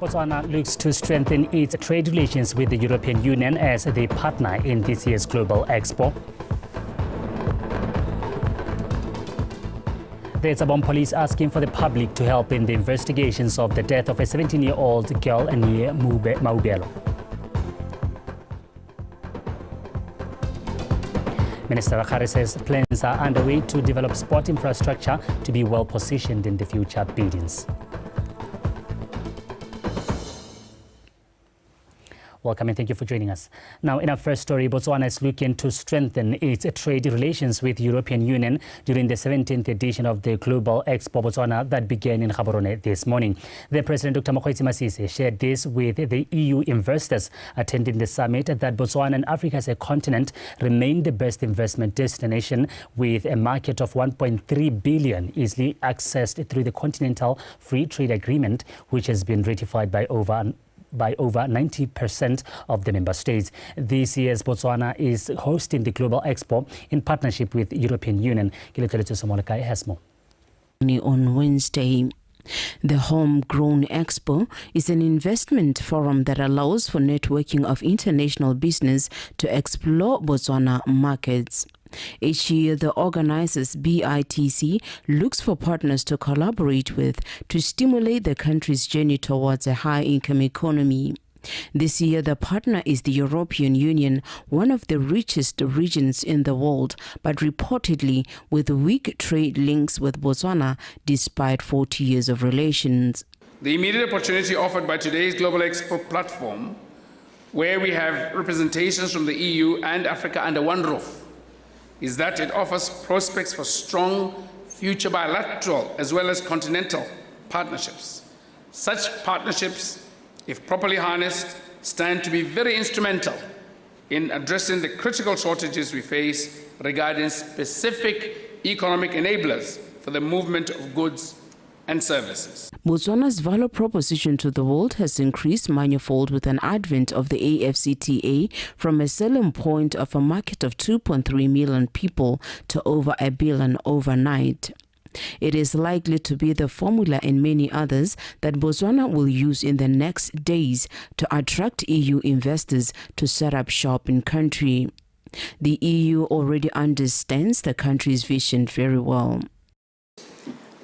Botswana looks to strengthen its trade relations with the European Union as the partner in this year's Global Expo. The Tsabon police asking for the public to help in the investigations of the death of a 17-year-old girl near Maubelo. Minister Rakgare says plans are underway to develop sport infrastructure to be well positioned in the future biddings. Welcome and thank you for joining us. Now, in our first story, Botswana is looking to strengthen its trade relations with the European Union during the 17th edition of the Global Expo Botswana that began in Gaborone this morning. The President, Dr. Mokgweetsi Masisi, shared this with the EU investors attending the summit that Botswana and Africa as a continent remain the best investment destination with a market of 1.3 billion easily accessed through the Continental Free Trade Agreement, which has been ratified by over 90% of the member states. This year's Botswana is hosting the Global Expo in partnership with the European Union. Has more. On Wednesday, the Homegrown Expo is an investment forum that allows for networking of international business to explore Botswana markets. Each year, the organizers BITC looks for partners to collaborate with to stimulate the country's journey towards a high-income economy. This year, the partner is the European Union, one of the richest regions in the world, but reportedly with weak trade links with Botswana despite 40 years of relations. The immediate opportunity offered by today's Global Expo platform, where we have representations from the EU and Africa under one roof, is that it offers prospects for strong future bilateral as well as continental partnerships. Such partnerships, if properly harnessed, stand to be very instrumental in addressing the critical shortages we face regarding specific economic enablers for the movement of goods and services. Botswana's value proposition to the world has increased manifold with an advent of the AfCFTA from a selling point of a market of 2.3 million people to over 1 billion overnight. It is likely to be the formula and many others that Botswana will use in the next days to attract EU investors to set up shop in country. The EU already understands the country's vision very well.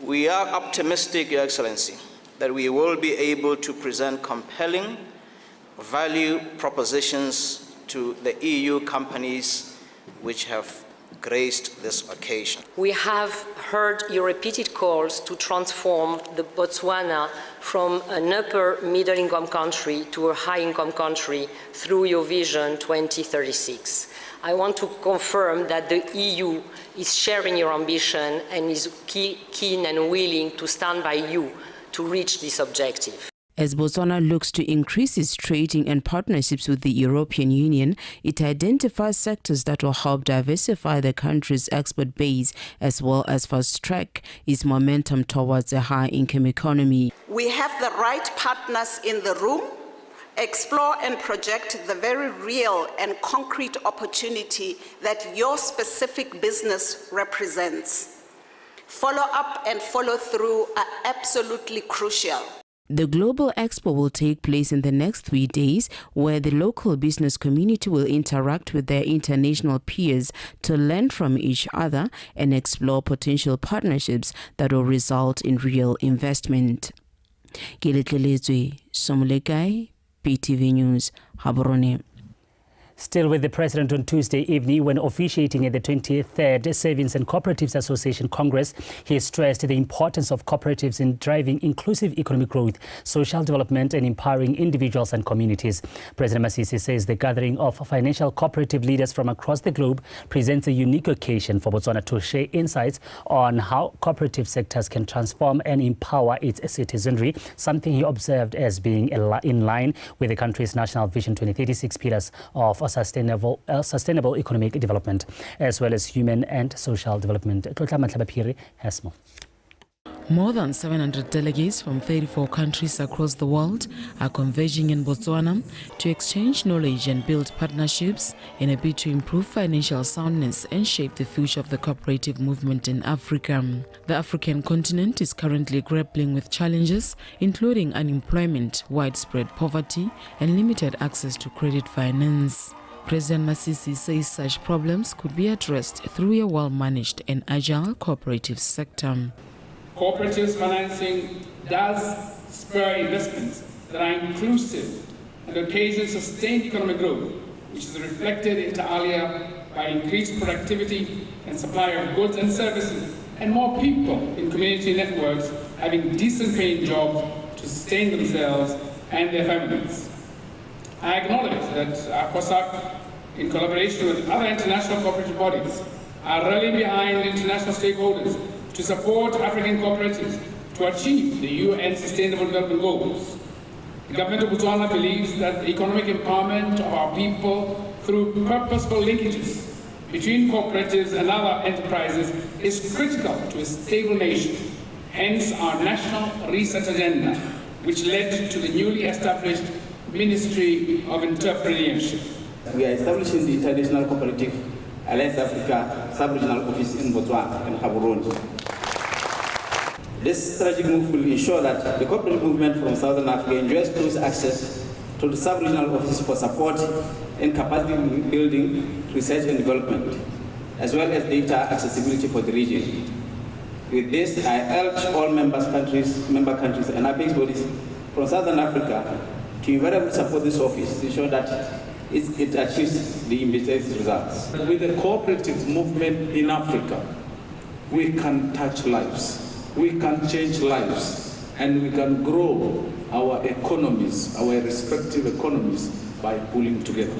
We are optimistic, Your Excellency, that we will be able to present compelling value propositions to the EU companies which have graced this occasion. We have heard your repeated calls to transform the Botswana from an upper middle income country to a high income country through your Vision 2036. I want to confirm that the EU is sharing your ambition and is keen and willing to stand by you to reach this objective. As Botswana looks to increase its trading and partnerships with the European Union, it identifies sectors that will help diversify the country's export base as well as fast-track its momentum towards a high-income economy. We have the right partners in the room. Explore and project the very real and concrete opportunity that your specific business represents. Follow up and follow through are absolutely crucial. The Global Expo will take place in the next 3 days, where the local business community will interact with their international peers to learn from each other and explore potential partnerships that will result in real investment. Geletleletswe Somolekai, PTV News, Gaborone. Still with the President on Tuesday evening when officiating at the 23rd Savings and Cooperatives Association Congress, he stressed the importance of cooperatives in driving inclusive economic growth, social development and empowering individuals and communities. President Masisi says the gathering of financial cooperative leaders from across the globe presents a unique occasion for Botswana to share insights on how cooperative sectors can transform and empower its citizenry, something he observed as being in line with the country's National Vision 2036 pillars of sustainable economic development, as well as human and social development. Has more. More than 700 delegates from 34 countries across the world are converging in Botswana to exchange knowledge and build partnerships in a bid to improve financial soundness and shape the future of the cooperative movement in Africa. The African continent is currently grappling with challenges including unemployment, widespread poverty, and limited access to credit finance. President Masisi says such problems could be addressed through a well-managed and agile cooperative sector. Cooperatives financing does spur investments that are inclusive and occasion sustained economic growth, which is reflected inter alia by increased productivity and supply of goods and services, and more people in community networks having decent paying jobs to sustain themselves and their families. I acknowledge that COSAC, in collaboration with other international cooperative bodies, are rallying behind international stakeholders to support African cooperatives to achieve the UN Sustainable Development Goals. The government of Botswana believes that the economic empowerment of our people through purposeful linkages between cooperatives and other enterprises is critical to a stable nation. Hence our national research agenda, which led to the newly established Ministry of Entrepreneurship. We are establishing the International Cooperative Alliance Africa Sub-Regional Office in Botswana and Gaborone. This strategic move will ensure that the cooperative movement from Southern Africa enjoys close access to the sub-regional office for support in capacity building, research and development, as well as data accessibility for the region. With this, I urge all member countries and apex bodies from Southern Africa to invariably support this office to ensure that it achieves the envisaged results. With the cooperative movement in Africa, we can touch lives. We can change lives, and we can grow our economies, our respective economies, by pulling together.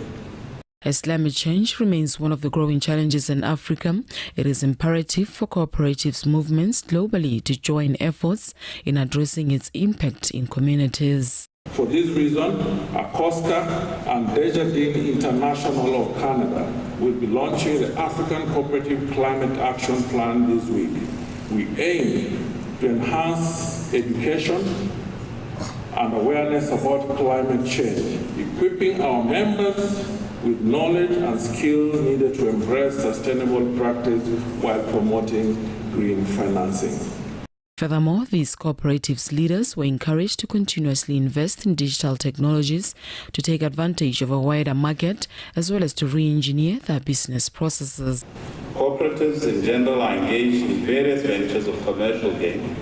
As climate change remains one of the growing challenges in Africa, it is imperative for cooperatives movements globally to join efforts in addressing its impact in communities. For this reason, ACOSCA and Desjardins International of Canada will be launching the African Cooperative Climate Action Plan this week. We aim to enhance education and awareness about climate change, equipping our members with knowledge and skills needed to embrace sustainable practice while promoting green financing. Furthermore, these cooperatives leaders were encouraged to continuously invest in digital technologies to take advantage of a wider market, as well as to re-engineer their business processes. Cooperatives in general are engaged in various ventures of commercial gain.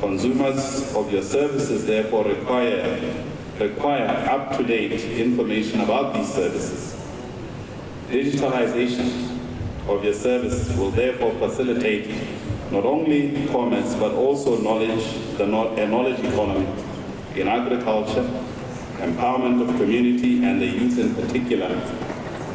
Consumers of your services therefore require up-to-date information about these services. Digitalization of your services will therefore facilitate not only commerce but also a knowledge economy in agriculture, empowerment of community and the youth in particular,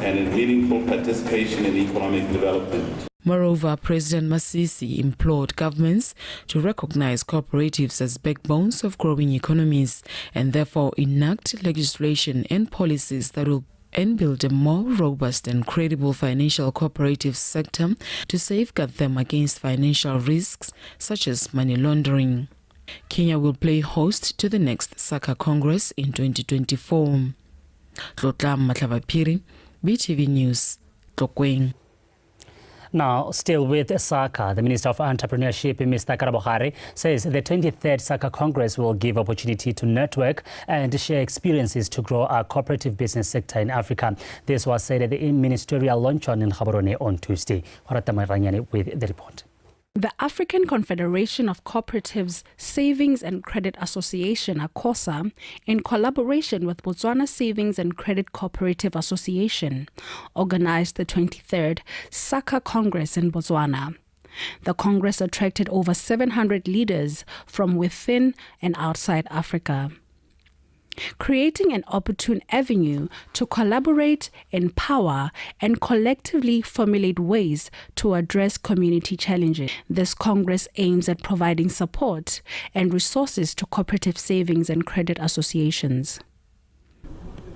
and in meaningful participation in economic development. Moreover, President Masisi implored governments to recognize cooperatives as backbones of growing economies and therefore enact legislation and policies that will build a more robust and credible financial cooperative sector to safeguard them against financial risks such as money laundering. Kenya will play host to the next SACA Congress in 2024. Tlotla Matlabapiri, BTV News, Tlokweng. Now, still with SACA, the Minister of Entrepreneurship, Mr. Karabokare, says the 23rd SACA Congress will give opportunity to network and share experiences to grow our cooperative business sector in Africa. This was said at the ministerial luncheon in Gaborone on Tuesday. Horata Maranyane with the report. The African Confederation of Cooperatives Savings and Credit Association, ACOSA, in collaboration with Botswana Savings and Credit Cooperative Association, organized the 23rd SACA Congress in Botswana. The Congress attracted over 700 leaders from within and outside Africa, creating an opportune avenue to collaborate, empower, and collectively formulate ways to address community challenges. This Congress aims at providing support and resources to cooperative savings and credit associations.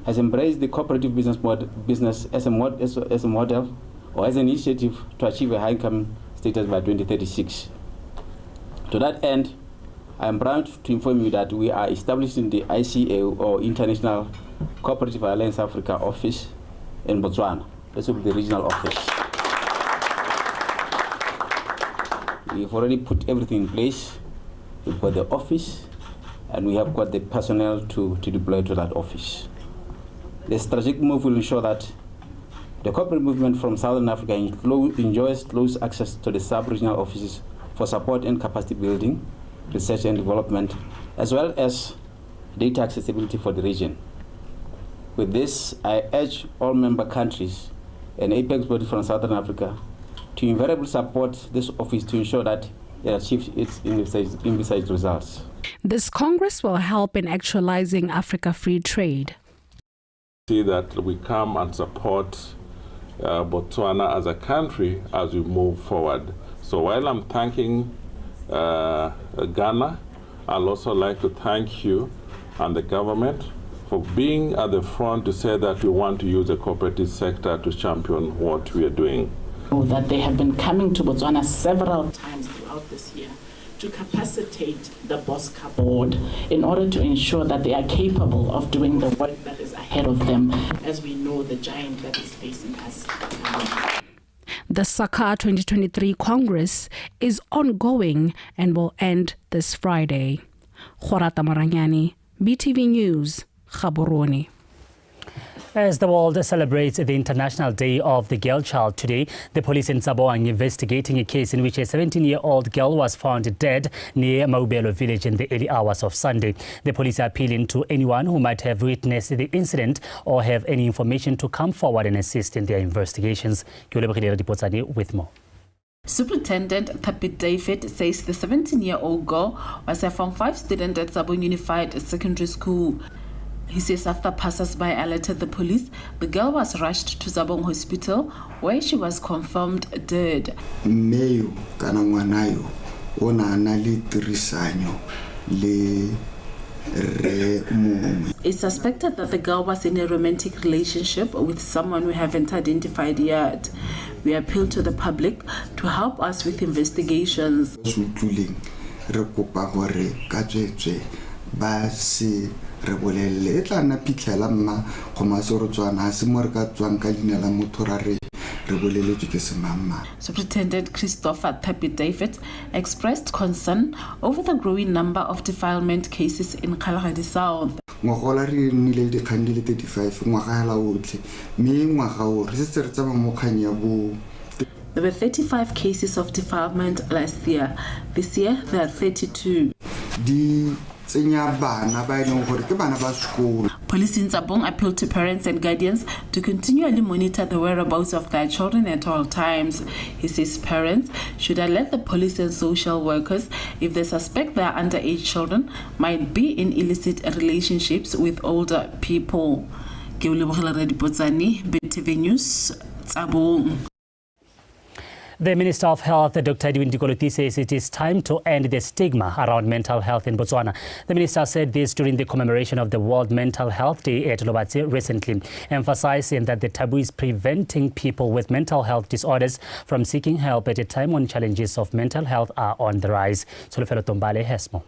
Has embraced the cooperative business as a model or as an initiative to achieve a high income status by 2036. To that end, I am proud to inform you that we are establishing the ICA, or International Cooperative Alliance Africa office in Botswana. This will be the regional office. We've already put everything in place. We've got the office, and we have got the personnel to deploy to that office. The strategic move will ensure that the corporate movement from Southern Africa enjoys close access to the sub-regional offices for support and capacity building, research and development, as well as data accessibility for the region. With this, I urge all member countries and apex bodies from Southern Africa to invariably support this office to ensure that it achieves its envisaged results. This Congress will help in actualizing Africa free trade. See that we come and support Botswana as a country as we move forward. So while I'm thanking Ghana, I'd also like to thank you and the government for being at the front to say that we want to use the cooperative sector to champion what we are doing. That they have been coming to Botswana several times throughout this year to capacitate the BOSCA board in order to ensure that they are capable of doing the work that is ahead of them, as we know the giant that is facing us. The SACA 2023 Congress is ongoing and will end this Friday. Khorata Maranyani, BTV News, Gaborone. As the world celebrates the International Day of the Girl Child today, the police in Tsavo are investigating a case in which a 17-year-old girl was found dead near Maubelo village in the early hours of Sunday. The police are appealing to anyone who might have witnessed the incident or have any information to come forward and assist in their investigations. With more. Superintendent Thapi David says the 17-year-old girl was a Form 5 student at Tsavo Unified Secondary School. He says after passers-by alerted the police, the girl was rushed to Zabong Hospital, where she was confirmed dead. It's suspected that the girl was in a romantic relationship with someone we haven't identified yet. We appeal to the public to help us with investigations. Superintendent Christopher Thapi David expressed concern over the growing number of defilement cases in Kalahari South. There were 35 cases of defilement last year. This year, there are 32. Police in Zabong appeal to parents and guardians to continually monitor the whereabouts of their children at all times. He says parents should alert the police and social workers if they suspect their underage children might be in illicit relationships with older people. BTV News, Zabong. The Minister of Health, Dr. Edwin Dikolothi, says it is time to end the stigma around mental health in Botswana. The minister said this during the commemoration of the World Mental Health Day at Lobatse recently, emphasizing that the taboo is preventing people with mental health disorders from seeking help at a time when challenges of mental health are on the rise. Solofelo Tombale has more.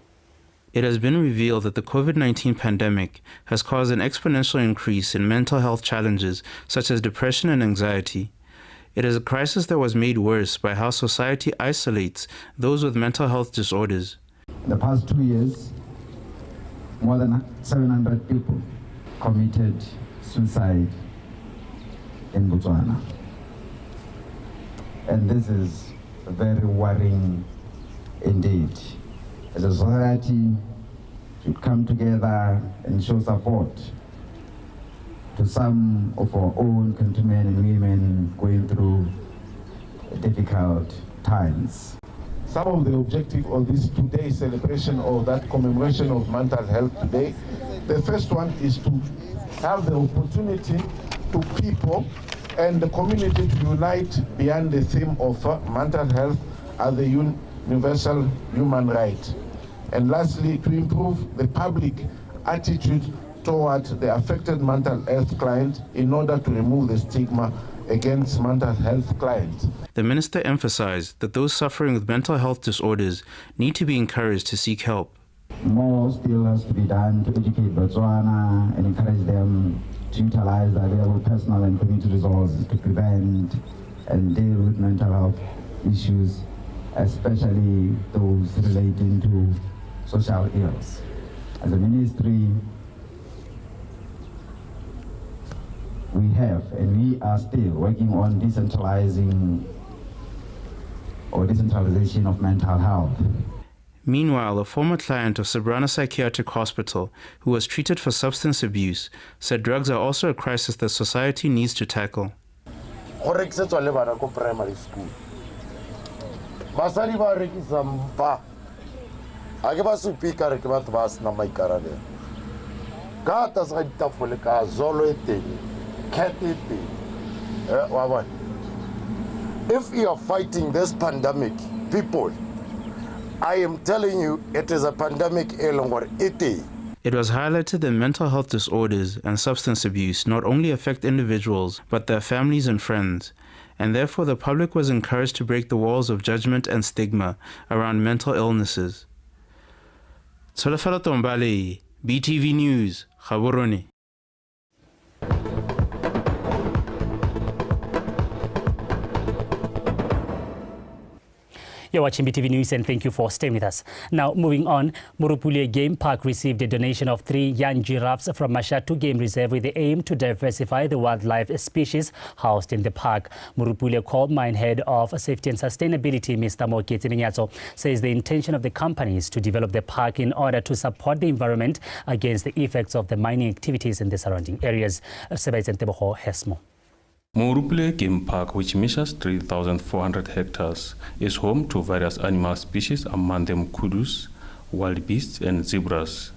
It has been revealed that the COVID-19 pandemic has caused an exponential increase in mental health challenges such as depression and anxiety. It is a crisis that was made worse by how society isolates those with mental health disorders. In the past 2 years, more than 700 people committed suicide in Botswana. And this is very worrying indeed. As a society, we should come together and show support to some of our own countrymen and women going through difficult times. Some of the objectives of this today's celebration of that commemoration of mental health today, the first one is to have the opportunity to people and the community to unite behind the theme of mental health as the universal human right. And lastly, to improve the public attitude toward the affected mental health client in order to remove the stigma against mental health clients. The minister emphasized that those suffering with mental health disorders need to be encouraged to seek help. More still has to be done to educate Botswana and encourage them to utilize the available personal and community resources to prevent and deal with mental health issues, especially those relating to social ills. As a ministry, we have and we are still working on decentralization of mental health. Meanwhile, a former client of Sabrana Psychiatric Hospital, who was treated for substance abuse, said drugs are also a crisis that society needs to tackle. Primary school. Basari ba rekisa mpa. Ake ba supika re ke batho ba sena maikarabelo. Ka ta sa ditafole ka zolo e teng, cat e teng. Wa bona. If you are fighting this pandemic, people, I am telling you, it is a pandemic elongor ete. It was highlighted that mental health disorders and substance abuse not only affect individuals, but their families and friends, and therefore the public was encouraged to break the walls of judgment and stigma around mental illnesses. Tsolofelo Tombale, BTV News, Gaborone. You're watching BTV News and thank you for staying with us. Now, moving on, Morupule Game Park received a donation of 3 young giraffes from Mashatu Game Reserve with the aim to diversify the wildlife species housed in the park. Morupule Coal Mine Head of Safety and Sustainability, Mr. Mokete Minyatso, says the intention of the company is to develop the park in order to support the environment against the effects of the mining activities in the surrounding areas. Sebastian Teboho has more. Morupule Game Park, which measures 3,400 hectares, is home to various animal species, among them kudus, wild beasts, and zebras.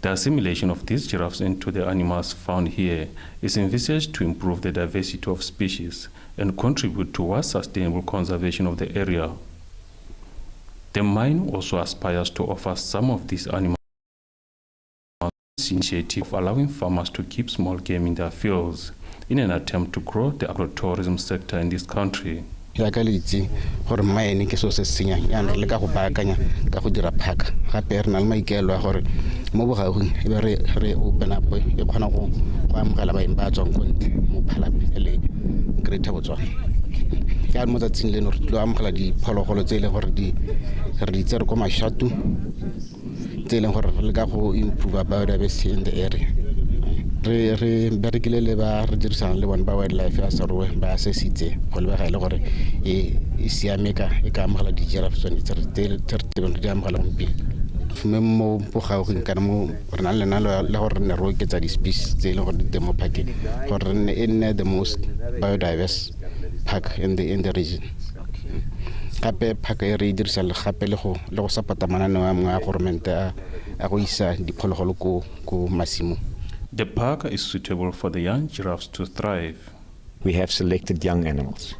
The assimilation of these giraffes into the animals found here is envisaged to improve the diversity of species and contribute towards sustainable conservation of the area. The mine also aspires to offer some of these animals initiative of allowing farmers to keep small game in their fields in an attempt to grow the agrotourism sector in this country. Ya ka litsi gore mine ke so se senya ya re le ka go baakanya ka go dira phaka gape re na le maikelo a gore mo bogaugeng e be re open up e kgona go amogela baeng ba tswang ko ntle mo phalape le Greater Botswana. Ya mo tsatsing leno re tlo amogela diphologolo tse ile gore re di tsere ko Mashatu tse ile gore re le ka go improve biodiversity in the area. Re berekile le ba re dirisana le bona ba wildlife ya Sarwe ba assessitse go le ba ile gore e siameka e ka amogela di giraffe tsone tse re di amogela mpi mo bogaugeng kana mo re na le nalo le gore ne ro oketsa di species tse ile gore di demo park gore ne nne the most biodiverse park in the region. Gape park e re dirisa le gape le go support mananeo a mongwe a government a go isa diphologolo ko masimo. The park is suitable for the young giraffes to thrive. We have selected young animals,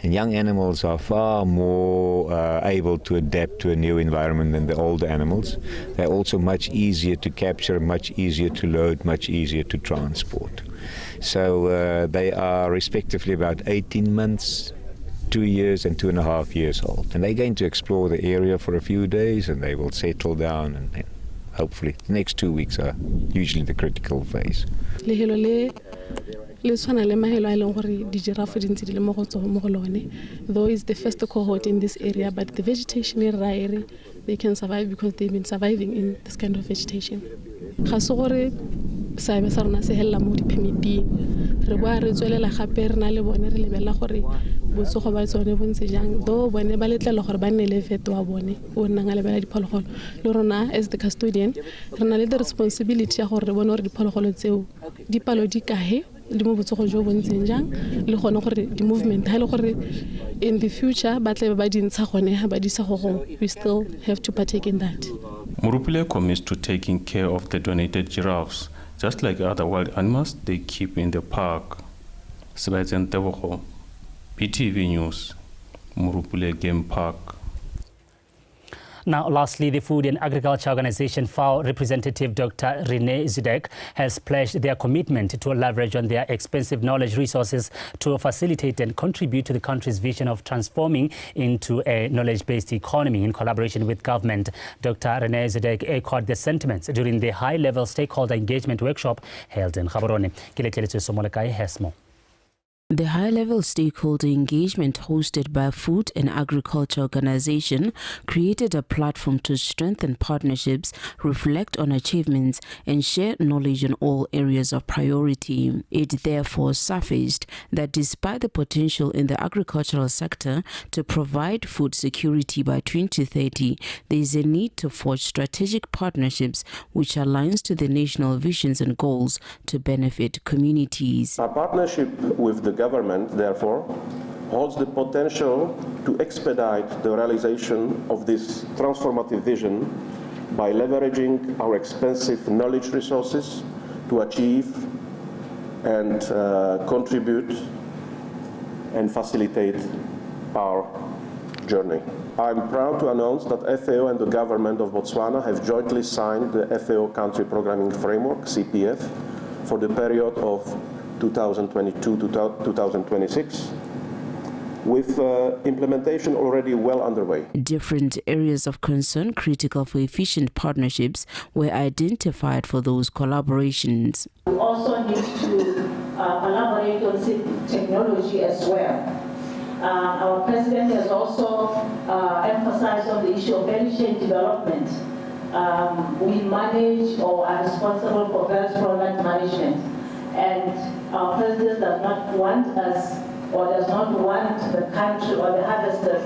and young animals are far more able to adapt to a new environment than the older animals. They're also much easier to capture, much easier to load, much easier to transport. So they are respectively about 18 months, 2 years and 2.5 years old. And they're going to explore the area for a few days and they will settle down and hopefully the next 2 weeks are usually the critical phase. Le tshwana le mahelo a leng gore di giraffe di ntse di le mo go tswa mo go lone, though is the first cohort in this area, but the vegetation is rare, they can survive because they've been surviving in this kind of vegetation. Ga se gore saebe sa rona se hella mo di permitting re bua re tswelela gape re na le bone re lebella gore botsogo ba tsone bontse jang, though bone ba letlela gore ba nne le veto wa bone o nna nga lebella diphologolo. Le rona as the custodian re na le the responsibility ya gore re bone gore diphologolo tseo di palo di kae le mo botsogo jo bontseng jang le gone gore di movement ha le gore in the future ba tle ba di ntsha gone ha ba di sa go we still have to partake in that. Morupule commits to taking care of the donated giraffes, just like other wild animals they keep in the park. Sebastian Tebogo, BTV News, Morupule Game Park. Now, lastly, the Food and Agriculture Organization FAO representative Dr. Renee Zidek has pledged their commitment to leverage on their expensive knowledge resources to facilitate and contribute to the country's vision of transforming into a knowledge-based economy in collaboration with government. Dr. Renee Zidek echoed the sentiments during the high-level stakeholder engagement workshop held in Gaborone. The high-level stakeholder engagement hosted by Food and Agriculture Organization created a platform to strengthen partnerships, reflect on achievements, and share knowledge in all areas of priority. It therefore surfaced that despite the potential in the agricultural sector to provide food security by 2030, there is a need to forge strategic partnerships which aligns to the national visions and goals to benefit communities. Our partnership with the government, therefore, holds the potential to expedite the realization of this transformative vision by leveraging our expensive knowledge resources to achieve and contribute and facilitate our journey. I'm proud to announce that FAO and the government of Botswana have jointly signed the FAO Country Programming Framework, CPF, for the period of 2022 to 2026, with implementation already well underway. Different areas of concern critical for efficient partnerships were identified for those collaborations. We also need to collaborate on technology as well. Our president has also emphasized on the issue of value chain development. We manage or are responsible for various product management. And our president does not want us, or does not want the country or the harvesters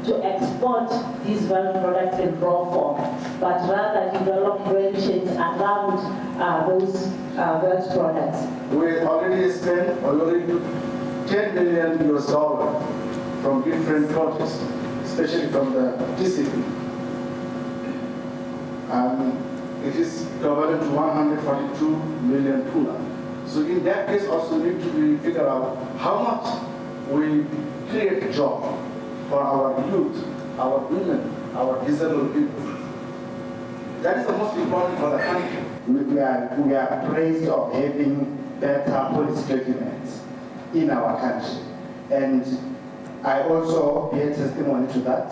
to export these value products in raw form, but rather develop value chains around those value products. We already spent $10 million from different projects, especially from the TCP. It is equivalent to 142 million pula. So in that case, also need to figure out how much we create a job for our youth, our women, our disabled people. That is the most important for the country. We are praised of having better policy documents in our country. And I also bear testimony to that.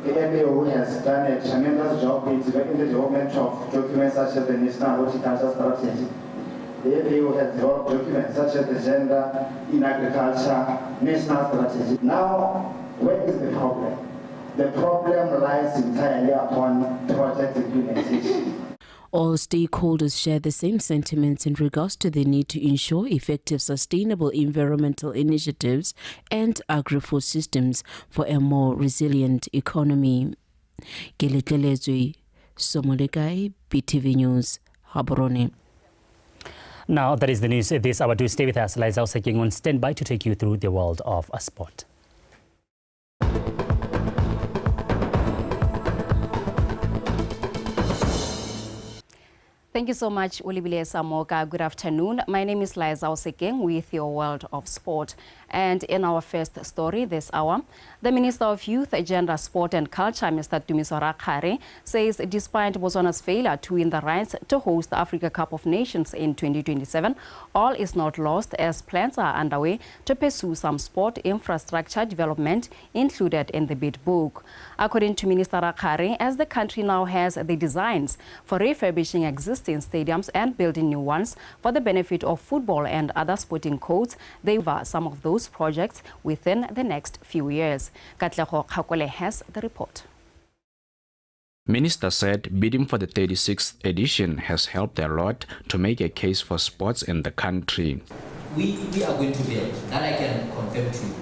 The FAO has done a tremendous job in the development of documents such as the National Horticulture Strategy. The FAO has developed documents such as the Gender in Agriculture National Strategy. Now, where is the problem? The problem lies entirely upon project implementation. All stakeholders share the same sentiments in regards to the need to ensure effective, sustainable environmental initiatives and agri-food systems for a more resilient economy. Gelekelezwe Somolekai, BTV News, Gaborone. Now, that is the news this hour. Do stay with us. Liza Oseking on standby to take you through the world of sport. Thank you so much, Olibile Samoka. Good afternoon. My name is Liza Oseking with your world of sport. And in our first story this hour, the Minister of Youth, Gender, Sport and Culture, Mr. Dumiso Rakgare, says despite Botswana's failure to win the rights to host the Africa Cup of Nations in 2027, all is not lost as plans are underway to pursue some sport infrastructure development included in the bid book. According to Minister Rakgare, as the country now has the designs for refurbishing existing stadiums and building new ones for the benefit of football and other sporting codes, they will some of those projects within the next few years. Katlego Khakole has the report. Minister said bidding for the 36th edition has helped a lot to make a case for sports in the country. We are going to build, that I can confirm to you.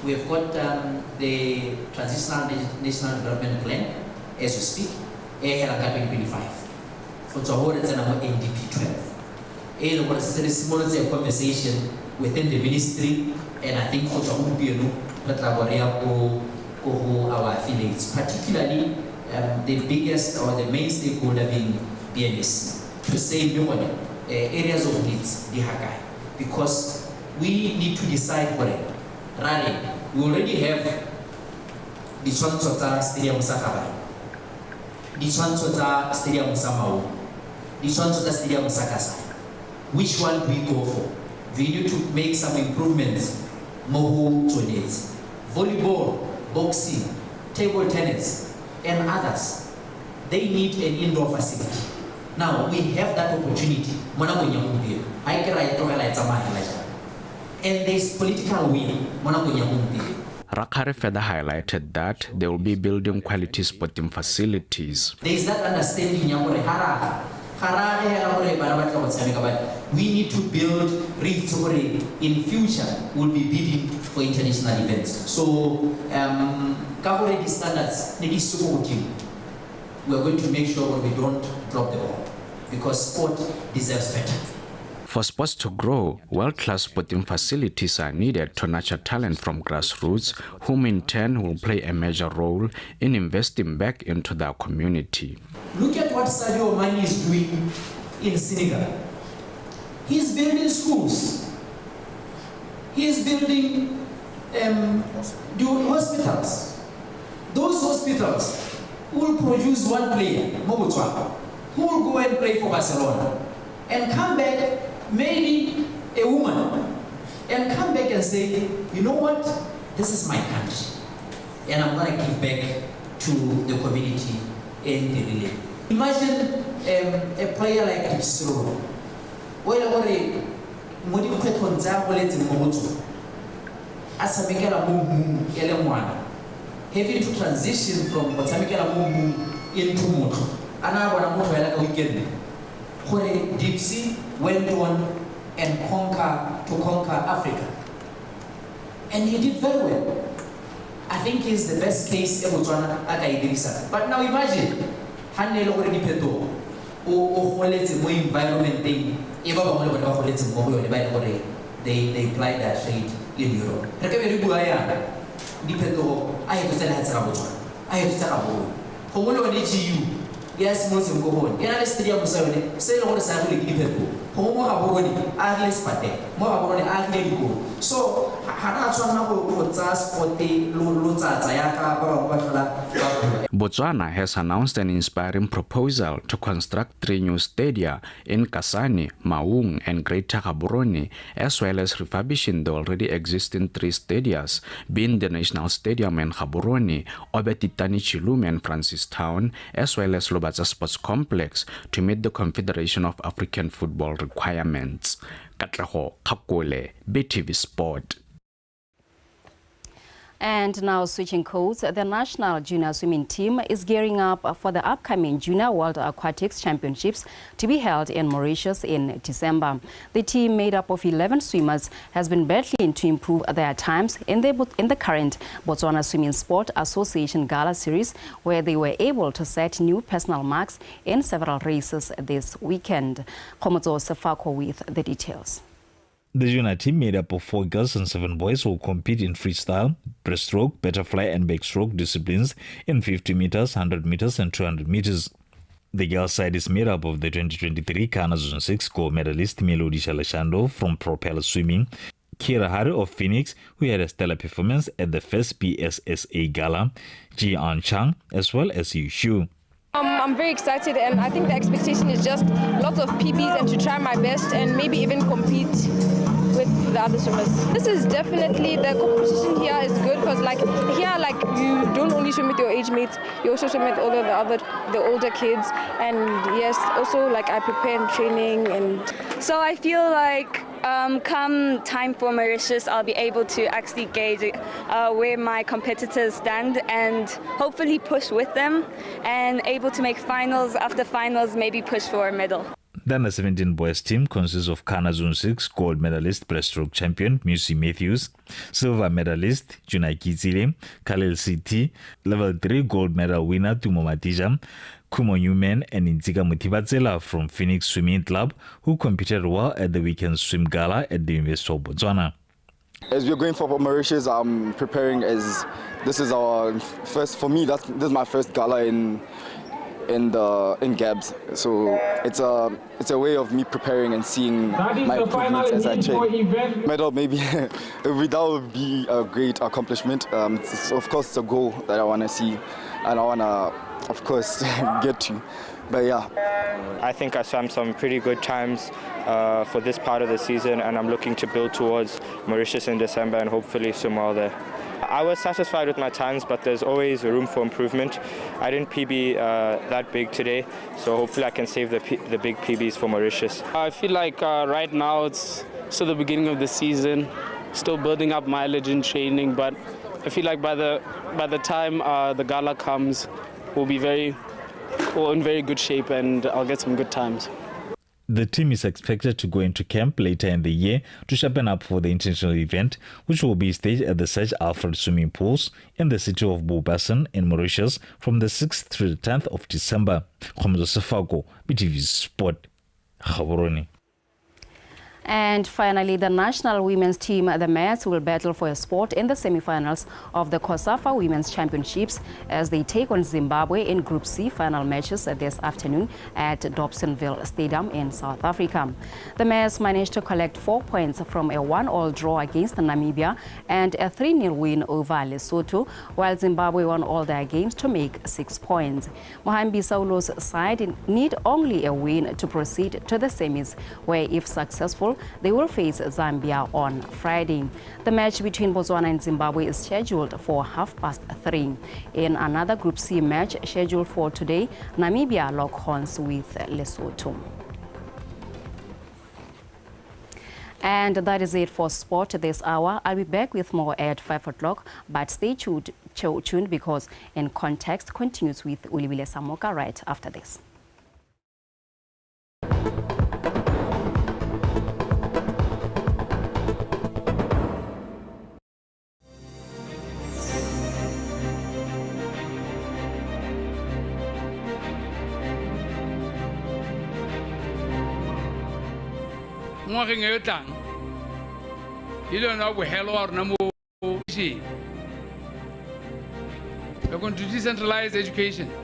We have got the Transitional National Development Plan, as we speak, 2025. So it's a NDP 12. It's a similar conversation within the ministry, and I think our affiliates, particularly the biggest or the main stakeholder being BNS, to say areas of needs, because we need to decide what it. We already have the Chonchota Stadium Sakaba. ditshwantsho tsa stadium sa Maun, ditshwantsho tsa stadium sa Kasai. Which one do we go for? Do we need to make some improvements? Moho Tshwanetse, volleyball, boxing, table tennis, and others. They need an indoor facility. Now we have that opportunity. And there's political will. Rakhare further highlighted that they will be building quality sporting facilities. There is that understanding. We need to build in future we'll be bidding for international events. So coverage standards we are going to make sure we don't drop the ball because sport deserves better. For sports to grow, world-class sporting facilities are needed to nurture talent from grassroots, whom in turn will play a major role in investing back into their community. Look at what Sadio Mane is doing in Senegal. He's building schools. He's building hospitals. Those hospitals will produce one player, Mobutwa, who will go and play for Barcelona and come back, maybe a woman, and come back and say, you know what, this is my country, and I'm going to give back to the community in the relay. Imagine a player like Cicero. Having to transition from Botamikela Mumu into Moto. Deep Sea went on and conquer Africa. And he did very well. I think he's the best case ever to. But now imagine, Hanel already pedo, or environment thing, they apply that trade in Europe. I have to tell I have to tell yes, Muslim go on. In a stadium, say, Lord, Samuel, Homo Haboroni, Agnes Pate, Mohaboroni, Agnico. So, Botswana has announced an inspiring proposal to construct 3 new stadia in Kasane, Maung, and Greater Gaborone, as well as refurbishing the already existing 3 stadias, being the National Stadium in Gaborone, Obetitani Chilum and Francistown, as well as Lobatsa Sports Complex, to meet the Confederation of African Football requirements. Katlaho Kakole, BTV Sport. And now switching codes, the national junior swimming team is gearing up for the upcoming Junior World Aquatics Championships to be held in Mauritius in December. The team, made up of 11 swimmers, has been battling to improve their times in the current Botswana Swimming Sport Association Gala Series, where they were able to set new personal marks in several races this weekend. Komodo Sefako with the details. The junior team, made up of 4 girls and 7 boys, will compete in freestyle, breaststroke, butterfly and backstroke disciplines in 50 meters, 100 meters and 200 meters. The girls' side is made up of the 2023 Ghana Zone 6 gold medalist Melody Shalashando from Propeller Swimming, Kira Hari of Phoenix, who had a stellar performance at the first PSSA Gala, Ji An Chang, as well as Yu Shu. I'm very excited, and I think the expectation is just lots of PBs and to try my best and maybe even compete with the other swimmers. This is definitely, the competition here is good because here you don't only swim with your age mates, you also swim with all of the older kids, and yes, also I prepare in training. And so I feel like come time for Mauritius, I'll be able to actually gauge where my competitors stand and hopefully push with them and able to make finals, after finals maybe push for a medal. The under 17 boys team consists of Ghana Zone 6 gold medalist breaststroke champion Musi Matthews, silver medalist Junai Kizile, Khalil CT, level 3 gold medal winner Tumo Matija, Kumo Newman and Intika Mutibatsela from Phoenix Swimming Club, who competed well at the weekend swim gala at the University of Botswana. As we're going for Mauritius, I'm preparing as this is our first, for me, this is my first gala in GABS, so it's a way of me preparing and seeing my improvements as I train. Medal maybe that would be a great accomplishment. Of course, it's a goal that I want to see, and I want to of course, get to. But yeah. I think I swam some pretty good times for this part of the season, and I'm looking to build towards Mauritius in December and hopefully swim well there. I was satisfied with my times, but there's always room for improvement. I didn't PB that big today, so hopefully I can save the big PBs for Mauritius. I feel like right now it's still the beginning of the season, still building up mileage in training, but I feel like by the time the gala comes, we're in very good shape and I'll get some good times. The team is expected to go into camp later in the year to sharpen up for the international event, which will be staged at the Sir Alfred swimming pools in the city of Beaubassin in Mauritius from the 6th to the 10th of December. Khomzo Sefako, BTV Sport, Gaborone. And finally, the national women's team, the Mets, will battle for a spot in the semi-finals of the COSAFA Women's Championships as they take on Zimbabwe in Group C final matches this afternoon at Dobsonville Stadium in South Africa. The Mets managed to collect 4 points from a 1-1 draw against Namibia and a 3-0 win over Lesotho, while Zimbabwe won all their games to make 6 points. Mohambi Saulo's side need only a win to proceed to the semis, where if successful, they will face Zambia on Friday. The match between Botswana and Zimbabwe is scheduled for 3:30. In another Group C match scheduled for today, Namibia lock horns with Lesotho. And that is it for sport this hour. I'll be back with more at 5 o'clock, but stay tuned because In Context continues with Ulibile Samoka right after this. ngwageng e tlang ile yona bohelo wa rona mo going to decentralize education.